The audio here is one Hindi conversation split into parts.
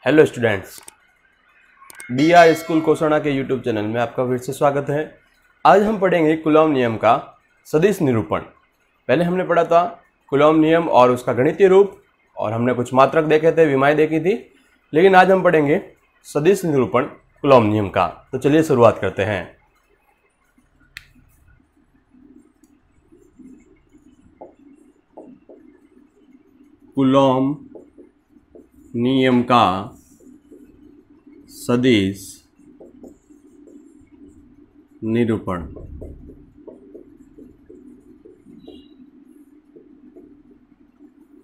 हेलो स्टूडेंट्स, BR स्कूल कोसना के यूट्यूब चैनल में आपका फिर से स्वागत है। आज हम पढ़ेंगे कूलॉम नियम का सदिश निरूपण। पहले हमने पढ़ा था कूलॉम नियम और उसका गणितीय रूप, और हमने कुछ मात्रक देखे थे, विमाएं देखी थी। लेकिन आज हम पढ़ेंगे सदिश निरूपण कूलॉम नियम का। तो चलिए शुरुआत करते हैं। कूलॉम नियम का सदिश निरूपण।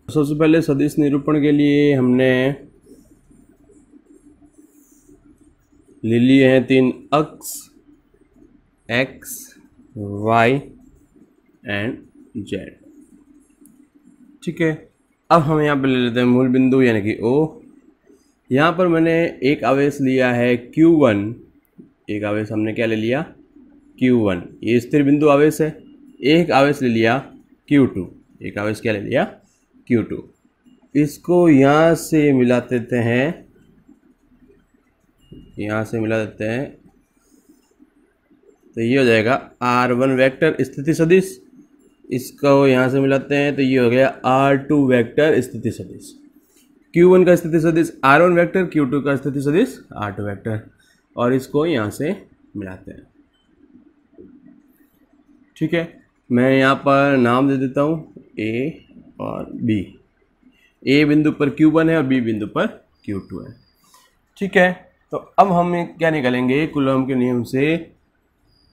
सबसे पहले सदिश निरूपण के लिए हमने ले लिए हैं तीन अक्ष, x, y एंड z। ठीक है, अब हम यहाँ पे ले लेते हैं मूल बिंदु यानी कि O। यहाँ पर मैंने एक आवेश लिया है Q1। एक आवेश हमने क्या ले लिया? Q1। ये स्थिर बिंदु आवेश है। एक आवेश ले लिया Q2। एक आवेश क्या ले लिया? Q2। इसको यहाँ से मिला देते हैं, यहाँ से मिला देते हैं, तो ये हो जाएगा R1 वेक्टर स्थिति सदिश। इसको यहाँ से मिलाते हैं तो ये हो गया R2 वेक्टर स्थिति सदिश। Q1 का स्थिति सदिश R1 वेक्टर, Q2 का स्थिति सदिश R2 वेक्टर, और इसको यहाँ से मिलाते हैं। ठीक है, मैं यहाँ पर नाम दे देता हूँ A और B। A बिंदु पर Q1 है और B बिंदु पर Q2 है। ठीक है, तो अब हम क्या निकालेंगे? कूलॉम के नियम से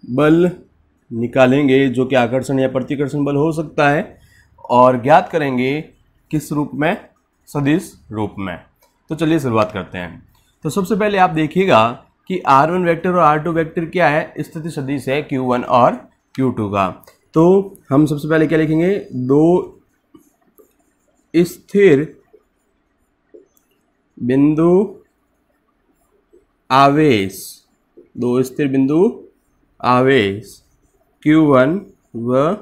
बल निकालेंगे, जो कि आकर्षण या प्रतिकर्षण बल हो सकता है, और ज्ञात करेंगे किस रूप में? सदिश रूप में। तो चलिए शुरुआत करते हैं। तो सबसे पहले आप देखिएगा कि R1 वेक्टर और R2 वेक्टर क्या है? स्थिति सदिश है Q1 और Q2 का। तो हम सबसे पहले क्या लिखेंगे? दो स्थिर बिंदु आवेश, दो स्थिर बिंदु आवेश Q1 व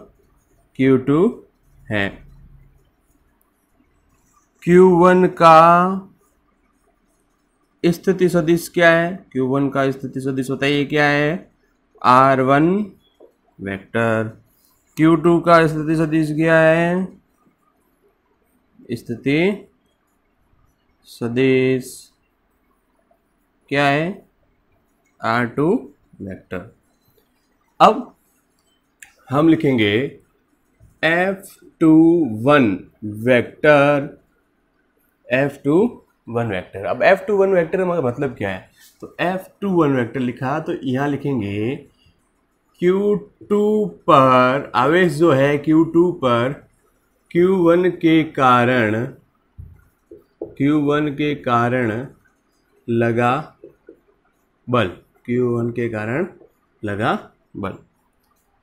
Q2 है। Q1 का स्थिति सदिश क्या है? Q1 का स्थिति सदिश होता है, ये क्या है? R1 vector. Q2 का स्थिति सदिश क्या है? स्थिति सदिश क्या है? R2 vector. अब हम लिखेंगे F21 वेक्टर, F21 वेक्टर। अब F21 वेक्टर का मतलब क्या है? तो F21 वेक्टर लिखा तो यहाँ लिखेंगे Q2 पर आवेश जो है Q2 पर Q1 के कारण लगा बल, Q1 के कारण लगा बल।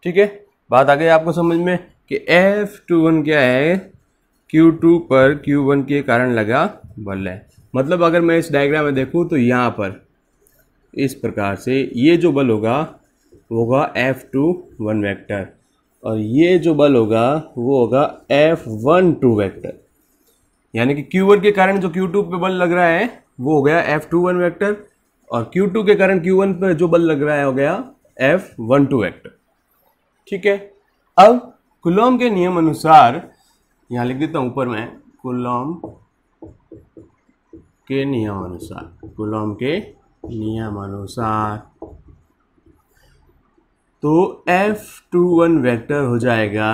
ठीक है, बात आ गई आपको समझ में कि F21 क्या है? Q2 पर Q1 के कारण लगा बल है। मतलब अगर मैं इस डायग्राम में देखूं तो यहाँ पर इस प्रकार से ये जो बल होगा वो होगा F21 वेक्टर, और ये जो बल होगा वो होगा F12 वेक्टर। यानी कि Q1 के कारण जो Q2 पे बल लग रहा है वो हो गया F21 वेक्टर, और Q2 के कारण Q1 पर जो बल लग रहा है हो गया F12 वेक्टर। ठीक है, अब कूलॉम के नियम अनुसार, यहाँ लिख देता हूँ ऊपर में, कूलॉम के नियम अनुसार, कूलॉम के नियम अनुसार तो F21 वेक्टर हो जाएगा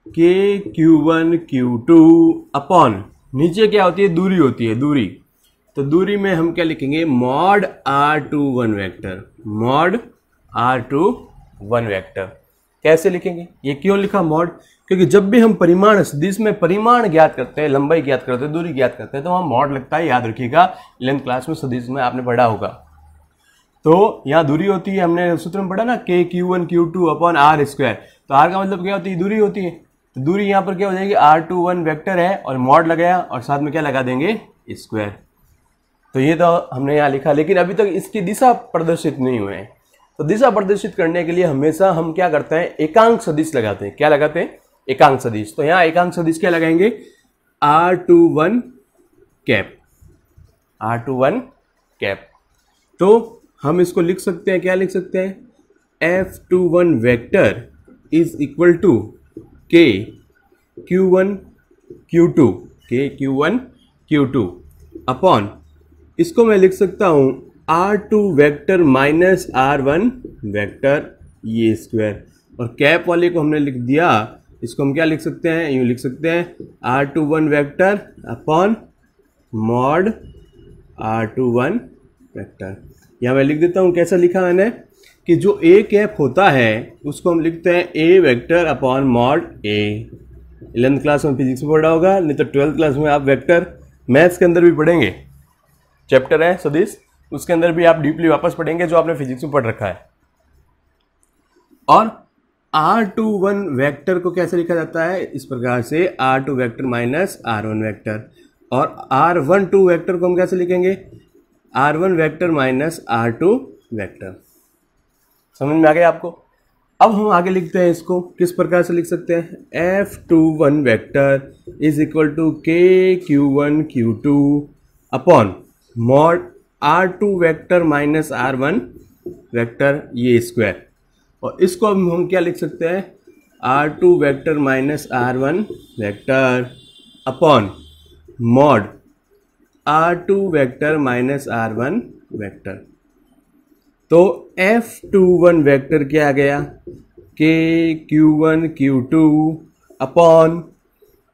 के Q1 Q2 अपॉन, नीचे क्या होती है? दूरी होती है, दूरी। तो दूरी में हम क्या लिखेंगे? Mod R21 vector, mod R21 vector. कैसे लिखेंगे? ये क्यों लिखा मॉड? क्योंकि जब भी हम परिमाण सदिश में परिमाण ज्ञात करते हैं, लंबाई ज्ञात करते हैं, दूरी ज्ञात करते हैं, तो वहाँ मॉड लगता है। याद रखिएगा, 11th क्लास में सदिश में आपने पढ़ा होगा। तो यहाँ दूरी होती है, हमने सूत्र में पढ़ा ना, के Q1 Q2 upon R square. तो R का मतलब क्या होती है? दूरी होती है। तो दूरी यहाँ पर क्या हो जाएगी? R21 वेक्टर है, और मॉड लगाया, और साथ में क्या लगा देंगे? स्क्वायर। तो ये तो हमने यहाँ लिखा, लेकिन अभी तक इसकी दिशा प्रदर्शित नहीं हुए हैं। तो दिशा प्रदर्शित करने के लिए हमेशा हम क्या करते हैं? एकांक सदिश लगाते हैं। क्या लगाते हैं? एकांक सदिश। तो यहाँ एकांक सदिश क्या लगाएंगे? R21 cap. R21 cap. तो हम इसको लिख सकते हैं, क्या लिख सकते हैं, F21 vector is equal to K Q1 Q2, K Q1 Q2 upon, इसको मैं लिख सकता हूँ R2 vector minus R1 vector ये स्क्वायर, और कैप वाले को हमने लिख दिया, इसको हम क्या लिख सकते हैं, यूँ लिख सकते हैं R21 vector upon mod R21 vector. यहाँ मैं लिख देता हूँ, कैसा लिखा मैंने कि जो ए कैप होता है उसको हम लिखते हैं ए वेक्टर अपॉन मॉड ए। 11th क्लास में फिजिक्स में पढ़ा होगा, नहीं तो 12th क्लास में आप वेक्टर मैथ्स के अंदर भी पढ़ेंगे, चैप्टर है सदिश, उसके अंदर भी आप डीपली वापस पढ़ेंगे जो आपने फिजिक्स में पढ़ रखा है। और R21 वेक्टर को कैसे लिखा जाता है, इस प्रकार से R2 vector minus R1 vector, और R12 वेक्टर को हम कैसे लिखेंगे, R1 vector minus R2 vector. समझ में आ गया आपको। अब हम आगे लिखते हैं, इसको किस प्रकार से लिख सकते हैं, F21 vector is equal to K Q1 Q2 upon mod R2 vector minus R1 vector ये स्क्वायर, और इसको हम क्या लिख सकते हैं, R2 vector minus R1 vector upon mod R2 vector minus R1 vector. तो F21 वेक्टर क्या आ गया, K Q1 Q2 अपॉन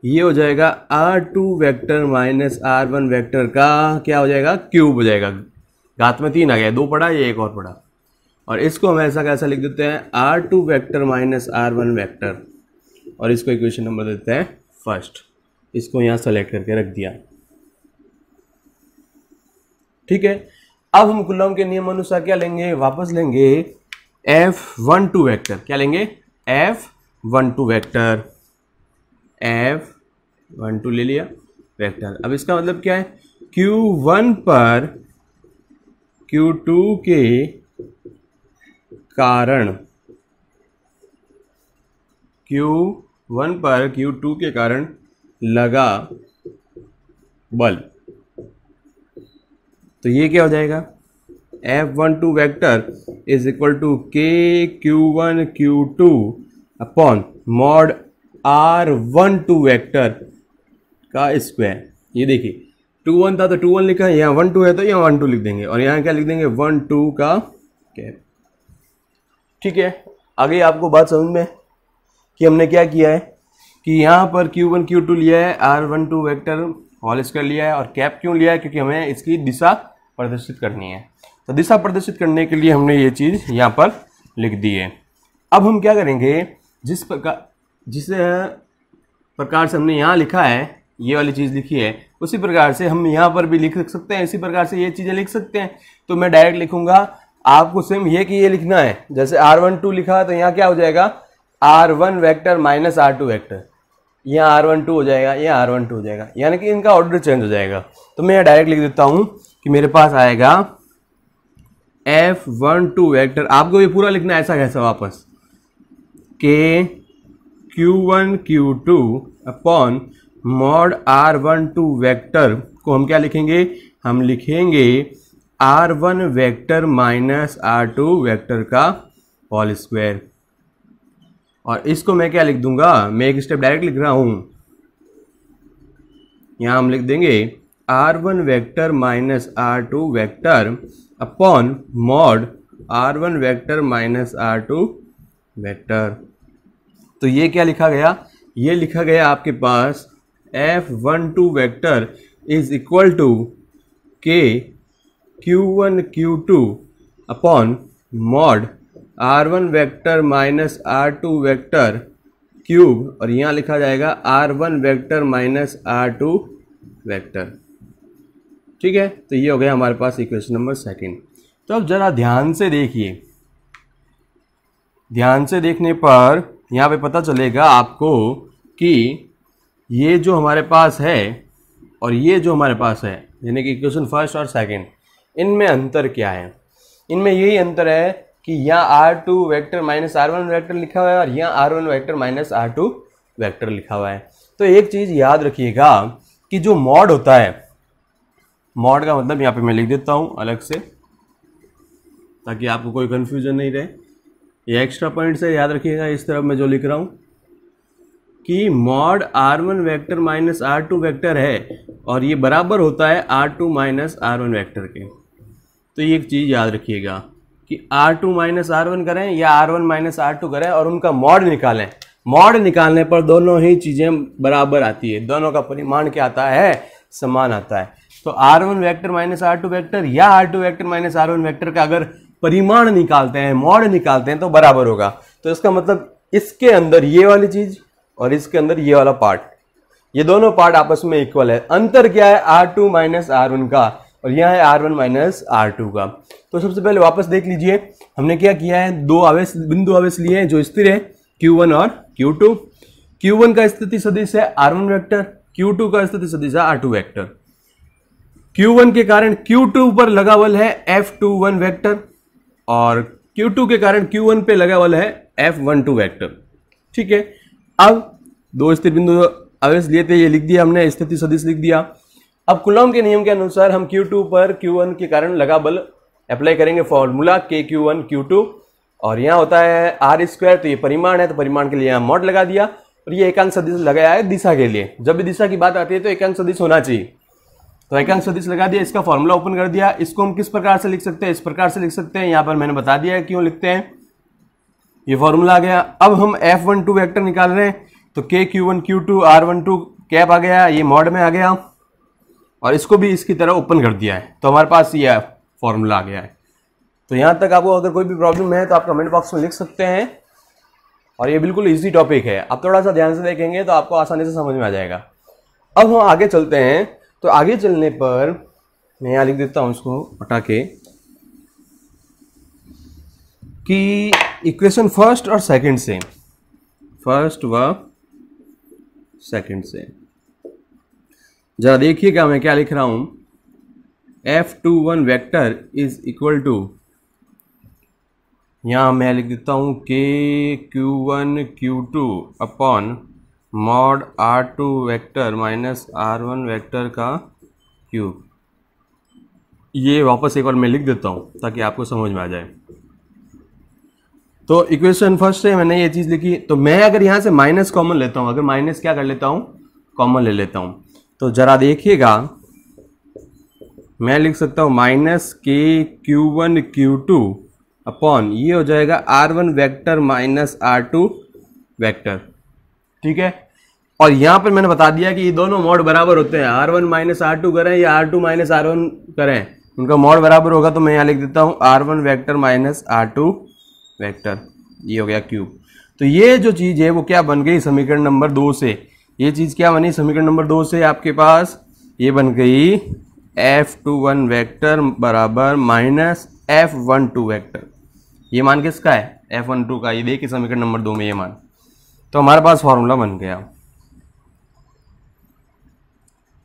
ये हो जाएगा R2 vector minus R1 vector का क्या हो जाएगा, क्यूब हो जाएगा, घात में 3 आ गया, 2 पढ़ा ये एक और पढ़ा, और इसको हम ऐसा कैसा लिख देते हैं, R2 vector minus R1 vector, और इसको इक्वेशन नंबर देते हैं फर्स्ट। इसको यहाँ सेलेक्ट करके रख दिया, ठीक है। अब हम कूलॉम के नियम अनुसार क्या लेंगे, वापस लेंगे F12 वेक्टर, क्या लेंगे, F12 वेक्टर, F12 ले लिया वेक्टर। अब इसका मतलब क्या है, Q1 पर Q2 के कारण, Q1 पर Q2 के कारण लगा बल, तो ये क्या हो जाएगा, F12 vector is equal to K Q1 Q2 upon mod R12 vector का स्क्वायर। ये देखिए 2 1 था तो 2 1 लिखा है, यहाँ 1 2 है तो यहाँ 1 2 लिख देंगे, और यहाँ क्या लिख देंगे 1 2 का कैप, ठीक है। आगे आपको बात समझ में कि हमने क्या किया है कि यहाँ पर Q1 Q2 लिया है, R12 वेक्टर होल स्क्वायर लिया है, और कैप क्यों लिया है, क्योंकि हमें इसकी दिशा प्रदर्शित करनी है। तो दिशा प्रदर्शित करने के लिए हमने ये चीज़ यहाँ पर लिख दी है। अब हम क्या करेंगे, जिस प्रकार से हमने यहाँ लिखा है, ये वाली चीज़ लिखी है, उसी प्रकार से हम यहाँ पर भी लिख सकते हैं, इसी प्रकार से ये चीज़ें लिख सकते हैं। तो मैं डायरेक्ट लिखूंगा, आपको सेम ये कि ये लिखना है, जैसे R12 लिखा है तो यहाँ क्या हो जाएगा, R1 vector minus R2 vector, यहाँ R12 हो जाएगा, यहाँ R12 हो जाएगा, यानी कि इनका ऑर्डर चेंज हो जाएगा। तो मैं यहाँ डायरेक्ट लिख देता हूँ कि मेरे पास आएगा F12 वेक्टर, आपको ये पूरा लिखना है ऐसा कैसा वापस, K Q1 Q2 upon mod R12 vector को हम क्या लिखेंगे, हम लिखेंगे R1 vector minus R2 vector का होल स्क्वायर, और इसको मैं क्या लिख दूंगा, मैं एक स्टेप डायरेक्ट लिख रहा हूं, यहां हम लिख देंगे R1 vector minus R2 vector upon mod R1 vector minus R2 vector. तो ये क्या लिखा गया, ये लिखा गया आपके पास F12 vector is equal to K Q1 Q2 upon mod R1 vector minus R2 vector cube, और यहाँ लिखा जाएगा R1 vector minus R2 vector, ठीक है। तो ये हो गया हमारे पास इक्वेशन नंबर सेकंड। तो अब जरा ध्यान से देखिए, ध्यान से देखने पर यहाँ पे पता चलेगा आपको कि ये जो हमारे पास है और ये जो हमारे पास है, यानी कि इक्वेशन फर्स्ट और सेकंड, इनमें अंतर क्या है। इनमें यही अंतर है कि यहाँ R2 vector minus R1 vector लिखा हुआ है और यहाँ R1 vector minus R2 vector लिखा हुआ है। तो एक चीज़ याद रखिएगा कि जो मॉड होता है, मॉड का मतलब यहाँ पे मैं लिख देता हूँ अलग से, ताकि आपको कोई कन्फ्यूजन नहीं रहे। ये एक्स्ट्रा पॉइंट से याद रखिएगा, इस तरफ मैं जो लिख रहा हूँ कि mod R1 vector minus R2 vector है और ये बराबर होता है R2 माइनस R1 वेक्टर के। तो ये एक चीज़ याद रखिएगा कि R2 माइनस R1 करें या R1 माइनस R2 करें और उनका मॉड निकालें। मॉड निकालने पर दोनों ही चीज़ें बराबर आती है, दोनों का परिमाण क्या आता है, समान आता है। तो R1 vector minus R2 vector या R2 vector minus R1 vector का अगर परिमाण निकालते हैं, मॉड निकालते हैं तो बराबर होगा। तो इसका मतलब इसके अंदर ये वाली चीज़ और इसके अंदर ये वाला पार्ट, ये दोनों पार्ट आपस में इक्वल है। अंतर क्या है, R2 माइनस R1 का, और यह है R1 माइनस R2 का। तो सबसे पहले वापस देख लीजिए, हमने क्या किया है, दो आवेश बिंदु आवेश लिए हैं जो स्थिर है, Q1 और Q2। Q1 का स्थिति सदिश है R1 वेक्टर, Q2 का स्थिति सदिश है R2 वेक्टर। Q1 के कारण Q2 पर लगा बल है F21 वेक्टर और Q2 के कारण Q1 पे लगा बल है F12 वेक्टर। ठीक है, अब दो स्थिर बिंदु आवेश लिए थे, ये लिख दिया हमने, स्थिति सदिश लिख दिया। अब कूलॉम के नियम के अनुसार हम Q2 पर Q1 के कारण लगा बल अप्लाई करेंगे, फॉर्मूला K Q1 Q2, और यहाँ होता है R², तो ये परिमाण है तो परिमाण के लिए यहाँ मॉड लगा दिया, और ये एकांक सदिश लगाया है दिशा के लिए। जब भी दिशा की बात आती है तो एकांक सदिश होना चाहिए, तो एकांक सदिश लगा दिया, इसका फॉर्मूला ओपन कर दिया। इसको हम किस प्रकार से लिख सकते हैं, इस प्रकार से लिख सकते हैं, यहाँ पर मैंने बता दिया है क्यों लिखते हैं, ये फॉर्मूला आ गया। अब हम F12 वेक्टर निकाल रहे हैं, तो K Q1 Q2 R12 cap आ गया, ये मॉड में आ गया, और इसको भी इसकी तरह ओपन कर दिया है, तो हमारे पास ये फॉर्मूला आ गया है। तो यहाँ तक आपको अगर कोई भी प्रॉब्लम है तो आप कमेंट बॉक्स में लिख सकते हैं, और ये बिल्कुल इजी टॉपिक है, आप थोड़ा सा ध्यान से देखेंगे तो आपको आसानी से समझ में आ जाएगा। अब हम आगे चलते हैं, तो आगे चलने पर मैं यहाँ लिख देता हूँ इसको हटा के कि इक्वेशन फर्स्ट और सेकंड से, फर्स्ट व सेकंड से जरा देखिएगा मैं क्या लिख रहा हूं। F21 vector is equal to, यहां मैं लिख देता हूं K Q1 Q2 upon mod R2 vector minus R1 vector का क्यूब। ये वापस एक बार मैं लिख देता हूं ताकि आपको समझ में आ जाए। तो इक्वेशन फर्स्ट से मैंने ये चीज़ लिखी, तो मैं अगर यहाँ से माइनस कॉमन लेता हूँ, अगर माइनस क्या कर लेता हूँ, कॉमन ले लेता हूँ, तो जरा देखिएगा मैं लिख सकता हूँ minus K Q1 Q2 upon ये हो जाएगा R1 vector minus R2 vector. ठीक है, और यहाँ पर मैंने बता दिया कि ये दोनों मॉड बराबर होते हैं, R1 माइनस R2 करें या R2 माइनस R1 करें, उनका मॉड बराबर होगा। तो मैं यहाँ लिख देता हूँ R1 vector minus R2 vector, ये हो गया क्यूब। तो ये जो चीज़ है वो क्या बन गई समीकरण नंबर 2 से, ये चीज़ क्या बनी समीकरण नंबर 2 से, आपके पास ये बन गई F21 वेक्टर बराबर माइनस F12 वेक्टर। ये मान किसका है, F12 का, ये देखिए समीकरण नंबर 2 में ये मान। तो हमारे पास फॉर्मूला बन गया।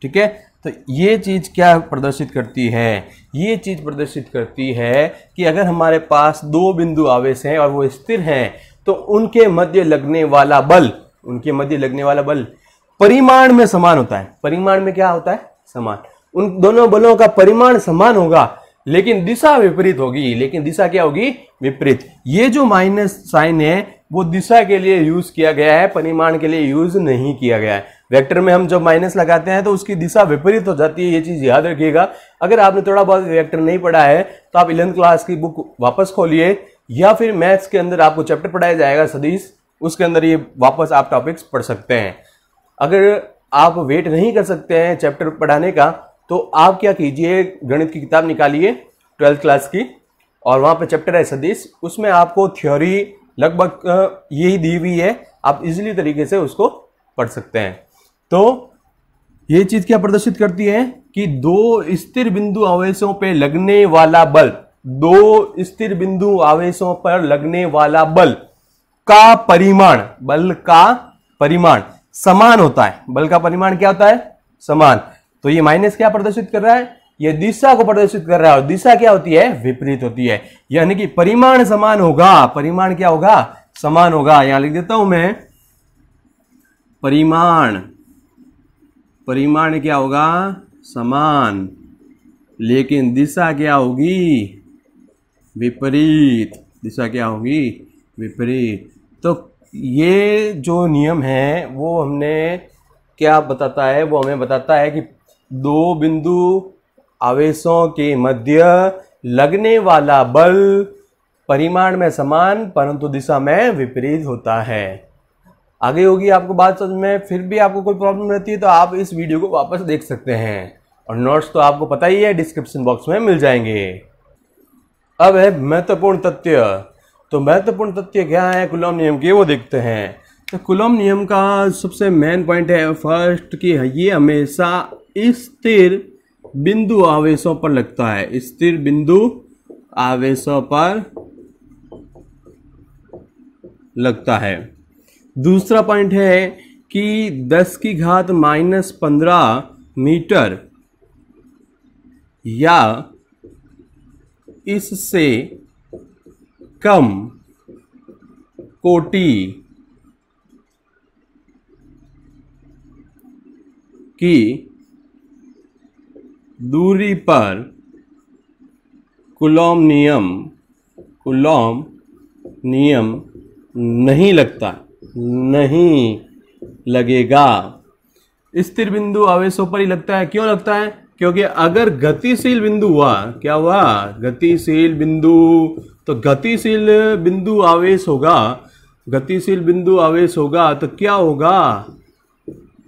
ठीक है, तो ये चीज क्या प्रदर्शित करती है, ये चीज प्रदर्शित करती है कि अगर हमारे पास दो बिंदु आवेश हैं और वो स्थिर हैं तो उनके मध्य लगने वाला बल, उनके मध्य लगने वाला बल परिमाण में समान होता है। परिमाण में क्या होता है, समान। उन दोनों बलों का परिमाण समान होगा लेकिन दिशा विपरीत होगी, लेकिन दिशा क्या होगी, विपरीत। ये जो माइनस साइन है वो दिशा के लिए यूज किया गया है, परिमाण के लिए यूज नहीं किया गया है। वेक्टर में हम जब माइनस लगाते हैं तो उसकी दिशा विपरीत हो जाती है, ये चीज याद रखिएगा। अगर आपने थोड़ा बहुत वेक्टर नहीं पढ़ा है तो आप 11th क्लास की बुक वापस खोलिए, या फिर मैथ्स के अंदर आपको चैप्टर पढ़ाया जाएगा सदिश, उसके अंदर ये वापस आप टॉपिक्स पढ़ सकते हैं। अगर आप वेट नहीं कर सकते हैं चैप्टर पढ़ाने का तो आप क्या कीजिए, गणित की किताब निकालिए 12th क्लास की, और वहां पे चैप्टर है सदिश, उसमें आपको थ्योरी लगभग यही दी हुई है, आप इजीली तरीके से उसको पढ़ सकते हैं। तो ये चीज क्या प्रदर्शित करती है कि दो स्थिर बिंदु आवेशों पे लगने वाला बल, दो स्थिर बिंदु आवेशों पर लगने वाला बल का परिमाण, बल का परिमाण समान होता है। बल का परिमाण क्या होता है, समान। तो ये माइनस क्या प्रदर्शित कर रहा है, ये दिशा को प्रदर्शित कर रहा है, और दिशा क्या होती है, विपरीत होती है। यानी कि परिमाण समान होगा, परिमाण क्या होगा, समान होगा। यहां लिख देता हूं मैं परिमाण, परिमाण क्या होगा, समान। लेकिन दिशा क्या होगी? विपरीत। दिशा क्या होगी? विपरीत। तो ये जो नियम है वो हमने क्या बताता है? वो हमें बताता है कि दो बिंदु आवेशों के मध्य लगने वाला बल परिमाण में समान परंतु दिशा में विपरीत होता है। आगे होगी आपको बात समझ में। फिर भी आपको कोई प्रॉब्लम रहती है तो आप इस वीडियो को वापस देख सकते हैं और नोट्स तो आपको पता ही है, डिस्क्रिप्शन बॉक्स में मिल जाएंगे। अब है महत्वपूर्ण तथ्य। तो महत्वपूर्ण तथ्य क्या है कूलॉम नियम के, वो देखते हैं। तो कूलॉम नियम का सबसे मेन पॉइंट है फर्स्ट कि ये हमेशा स्थिर बिंदु आवेशों पर लगता है। स्थिर बिंदु आवेशों पर लगता है। दूसरा पॉइंट है कि 10 की घात -15 मीटर या इससे कम कोटि की दूरी पर कूलॉम नियम नहीं लगेगा। स्थिर बिंदु आवेशों पर ही लगता है। क्यों लगता है? क्योंकि अगर गतिशील बिंदु हुआ, क्या हुआ? गतिशील बिंदु, तो गतिशील बिंदु आवेश होगा। गतिशील बिंदु आवेश होगा तो क्या होगा?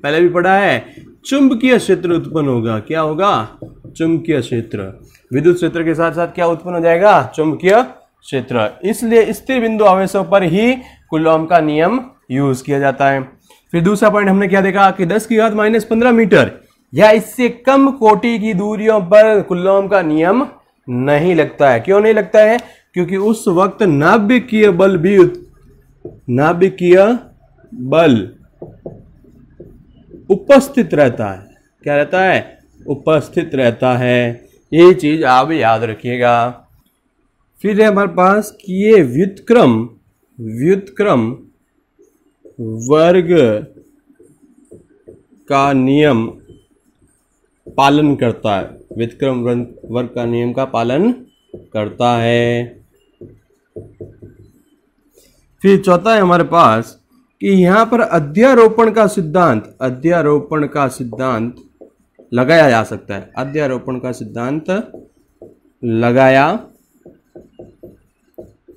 पहले भी पढ़ा है, चुंबकीय क्षेत्र उत्पन्न होगा। क्या होगा? चुंबकीय क्षेत्र। विद्युत क्षेत्र के साथ साथ क्या उत्पन्न हो जाएगा? चुंबकीय क्षेत्र। इसलिए स्थिर बिंदु आवेशों पर ही कूलॉम का नियम यूज किया जाता है। फिर दूसरा पॉइंट हमने क्या देखा कि 10 की घात -15 मीटर या इससे कम कोटि की दूरियों पर कूलॉम का नियम नहीं लगता है। क्यों नहीं लगता है? क्योंकि उस वक्त नाभिकीय बल उपस्थित रहता है। क्या रहता है? उपस्थित रहता है। ये चीज आप याद रखिएगा। फिर है हमारे पास कि ये व्युत्क्रम वर्ग का नियम पालन करता है। व्युत्क्रम वर्ग का नियम का पालन करता है। फिर चौथा है हमारे पास कि यहां पर अध्यारोपण का सिद्धांत लगाया जा सकता है। अध्यारोपण का सिद्धांत लगाया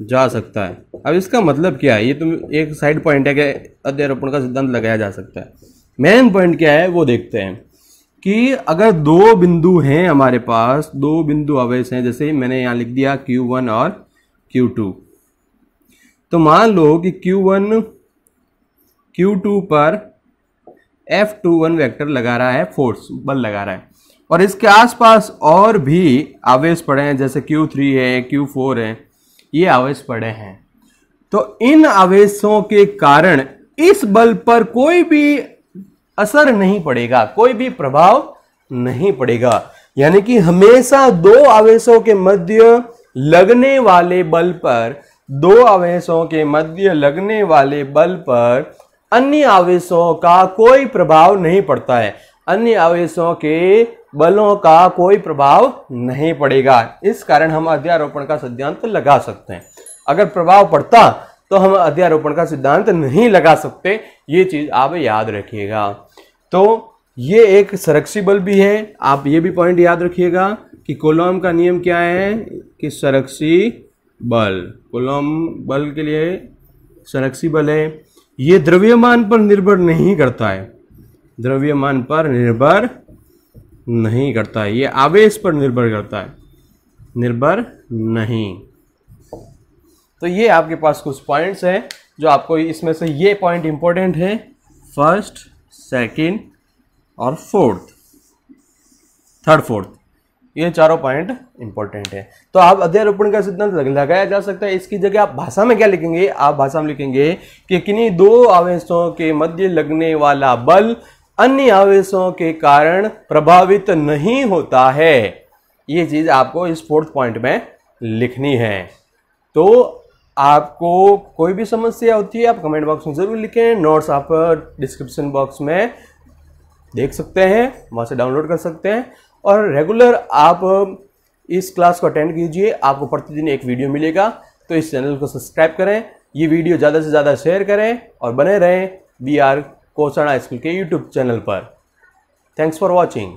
जा सकता है। अब इसका मतलब क्या है? ये तो एक साइड पॉइंट है कि अध्यारोपण का सिद्धांत लगाया जा सकता है। मेन पॉइंट क्या है वो देखते हैं कि अगर दो बिंदु हैं हमारे पास, दो बिंदु आवेश हैं, जैसे मैंने यहां लिख दिया Q1 और Q2, तो मान लो कि Q2 पर F21 वेक्टर लगा रहा है, फोर्स बल लगा रहा है, और इसके आसपास और भी आवेश पड़े हैं जैसे Q3 है, Q4 है, ये आवेश पड़े हैं। तो इन आवेशों के कारण इस बल पर कोई भी असर नहीं पड़ेगा, कोई भी प्रभाव नहीं पड़ेगा। यानी कि हमेशा दो आवेशों के मध्य लगने वाले बल पर, अन्य आवेशों का कोई प्रभाव नहीं पड़ता है। अन्य आवेशों के बलों का कोई प्रभाव नहीं पड़ेगा। इस कारण हम अध्यारोपण का सिद्धांत लगा सकते हैं। अगर प्रभाव पड़ता तो हम अध्यारोपण का सिद्धांत नहीं लगा सकते। ये चीज आप याद रखिएगा। तो ये एक संरक्षी बल भी है। आप ये भी पॉइंट याद रखिएगा कि कूलॉम का नियम क्या है कि संरक्षी बल, कूलॉम बल के लिए संरक्षी बल है। ये द्रव्यमान पर निर्भर नहीं करता है, द्रव्यमान पर निर्भर नहीं करता है, ये आवेश पर निर्भर करता है, निर्भर नहीं। तो ये आपके पास कुछ पॉइंट्स हैं जो आपको इसमें से ये पॉइंट इंपॉर्टेंट है, फर्स्ट, सेकंड और थर्ड फोर्थ, ये चारों पॉइंट इंपॉर्टेंट है। तो आप अध्यारोपण का सिद्धांत लगाया जा सकता है। इसकी जगह आप भाषा में क्या लिखेंगे? आप भाषा में लिखेंगे कि किन्हीं दो आवेशों के मध्य लगने वाला बल अन्य आवेशों के कारण प्रभावित नहीं होता है। ये चीज आपको इस फोर्थ पॉइंट में लिखनी है। तो आपको कोई भी समस्या होती है आप कमेंट बॉक्स में जरूर लिखें। नोट्स आप डिस्क्रिप्शन बॉक्स में देख सकते हैं, वहां से डाउनलोड कर सकते हैं। और रेगुलर आप इस क्लास को अटेंड कीजिए, आपको प्रतिदिन एक वीडियो मिलेगा। तो इस चैनल को सब्सक्राइब करें, ये वीडियो ज़्यादा से ज़्यादा शेयर करें और बने रहें वी आर कोसाना स्कूल के यूट्यूब चैनल पर। Thanks for watching.